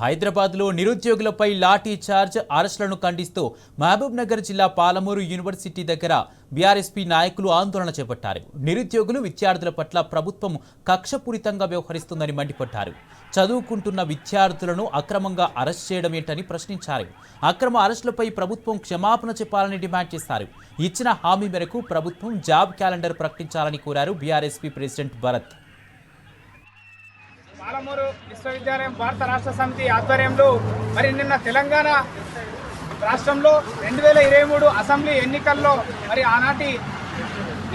హైదరాబాద్లో నిరుద్యోగులపై లాఠీ చార్జ్ అరెస్టులను ఖండిస్తూ మహబూబ్ నగర్ జిల్లా పాలమూరు యూనివర్సిటీ దగ్గర బీఆర్ఎస్పీ నాయకులు ఆందోళన చేపట్టారు. నిరుద్యోగులు విద్యార్థుల పట్ల ప్రభుత్వం కక్షపూరితంగా వ్యవహరిస్తుందని మండిపడ్డారు. చదువుకుంటున్న విద్యార్థులను అక్రమంగా అరెస్ట్ చేయడం ఏంటని ప్రశ్నించారు. అక్రమ అరెస్టులపై ప్రభుత్వం క్షమాపణ చెప్పాలని డిమాండ్ చేశారు. ఇచ్చిన హామీ మేరకు ప్రభుత్వం జాబ్ క్యాలెండర్ ప్రకటించాలని కోరారు బీఆర్ఎస్పీ ప్రెసిడెంట్ భరత్. పాలమూరు విశ్వవిద్యాలయం భారత రాష్ట్ర సమితి ఆధ్వర్యంలో మరి నిన్న తెలంగాణ రాష్ట్రంలో 2023 అసెంబ్లీ ఎన్నికల్లో మరి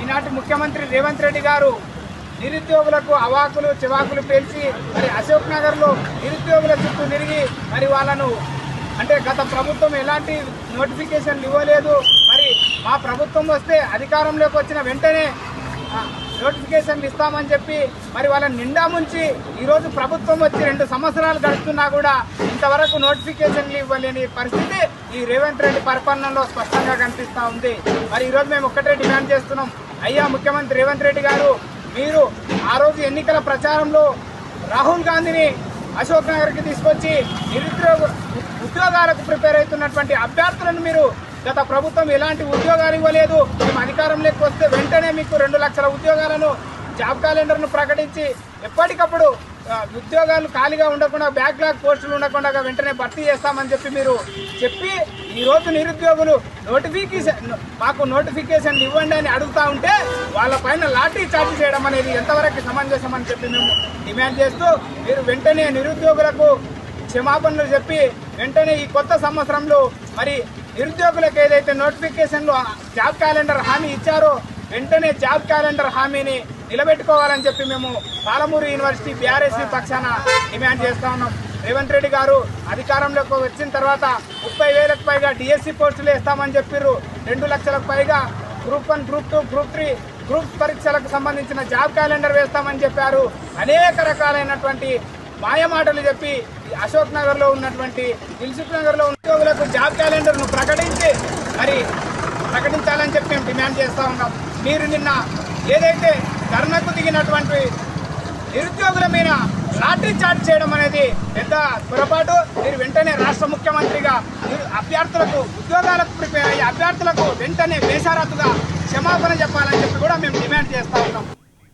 ఈనాటి ముఖ్యమంత్రి రేవంత్ రెడ్డి గారు నిరుద్యోగులకు అవాకులు చివాకులు పేల్చి మరి అశోక్ నగర్లో నిరుద్యోగుల చుట్టూ తిరిగి మరి వాళ్ళను అంటే గత ప్రభుత్వం ఎలాంటి నోటిఫికేషన్లు ఇవ్వలేదు, మరి మా ప్రభుత్వం వస్తే అధికారంలోకి వచ్చిన వెంటనే నోటిఫికేషన్లు ఇస్తామని చెప్పి మరి వాళ్ళని నిండా ముంచి ఈరోజు ప్రభుత్వం వచ్చి 2 సంవత్సరాలు గడుస్తున్నా కూడా ఇంతవరకు నోటిఫికేషన్లు ఇవ్వలేని పరిస్థితి ఈ రేవంత్ రెడ్డి పరిపాలనలో స్పష్టంగా కనిపిస్తూ ఉంది. మరి ఈరోజు మేము ఒక్కటే డిమాండ్ చేస్తున్నాం, అయ్యా ముఖ్యమంత్రి రేవంత్ రెడ్డి గారు, మీరు ఆ రోజు ఎన్నికల ప్రచారంలో రాహుల్ గాంధీని అశోక్ నగర్కి తీసుకొచ్చి ఉద్యోగాలకు ప్రిపేర్ అవుతున్నటువంటి అభ్యర్థులను మీరు గత ప్రభుత్వం ఎలాంటి ఉద్యోగాలు ఇవ్వలేదు, మేము అధికారంలోకి వస్తే వెంటనే మీకు 2 లక్షల ఉద్యోగాలను జాబ్ క్యాలెండర్ను ప్రకటించి ఎప్పటికప్పుడు ఉద్యోగాలు ఖాళీగా ఉండకుండా బ్యాక్లాగ్ పోస్టులు ఉండకుండా వెంటనే భర్తీ చేస్తామని చెప్పి ఈరోజు నిరుద్యోగులు మాకు నోటిఫికేషన్లు ఇవ్వండి అని అడుగుతూ ఉంటే వాళ్ళపైన లాఠీ చార్జ్ చేయడం అనేది ఎంతవరకు సమంజసం అని చెప్పి మేము డిమాండ్ చేస్తూ మీరు వెంటనే నిరుద్యోగులకు క్షమాపణలు చెప్పి వెంటనే ఈ కొత్త సంవత్సరంలో మరి నిరుద్యోగులకు ఏదైతే నోటిఫికేషన్లో జాబ్ క్యాలెండర్ హామీ ఇచ్చారో వెంటనే జాబ్ క్యాలెండర్ హామీని నిలబెట్టుకోవాలని చెప్పి మేము పాలమూరు యూనివర్సిటీ బీఆర్ఎస్పీ పక్షాన డిమాండ్ చేస్తా ఉన్నాం. రేవంత్ రెడ్డి గారు అధికారంలోకి వచ్చిన తర్వాత 30,000కు పైగా డిఎస్సి పోస్టులు వేస్తామని చెప్పారు. 2 లక్షలకు పైగా గ్రూప్ 1, గ్రూప్ 2, గ్రూప్ 3 గ్రూప్ పరీక్షలకు సంబంధించిన జాబ్ క్యాలెండర్ వేస్తామని చెప్పారు. అనేక రకాలైనటువంటి మాయమాటలు చెప్పి అశోక్ నగర్లో ఉన్నటువంటి దిల్సుఖ్ నగర్లో ఉద్యోగులకు జాబ్ క్యాలెండర్ను ప్రకటించాలని చెప్పి మేము డిమాండ్ చేస్తూ ఉన్నాం. మీరు నిన్న ఏదైతే ధర్నాకు దిగినటువంటి నిరుద్యోగుల మీద లాఠీ చార్జ్ చేయడం అనేది పెద్ద పొరపాటు. మీరు వెంటనే రాష్ట్ర ముఖ్యమంత్రిగా అభ్యర్థులకు ఉద్యోగాలకు ప్రిపేర్ అయ్యే అభ్యర్థులకు వెంటనే బేషరతుగా క్షమాపణ చెప్పాలని చెప్పి కూడా మేము డిమాండ్ చేస్తాం.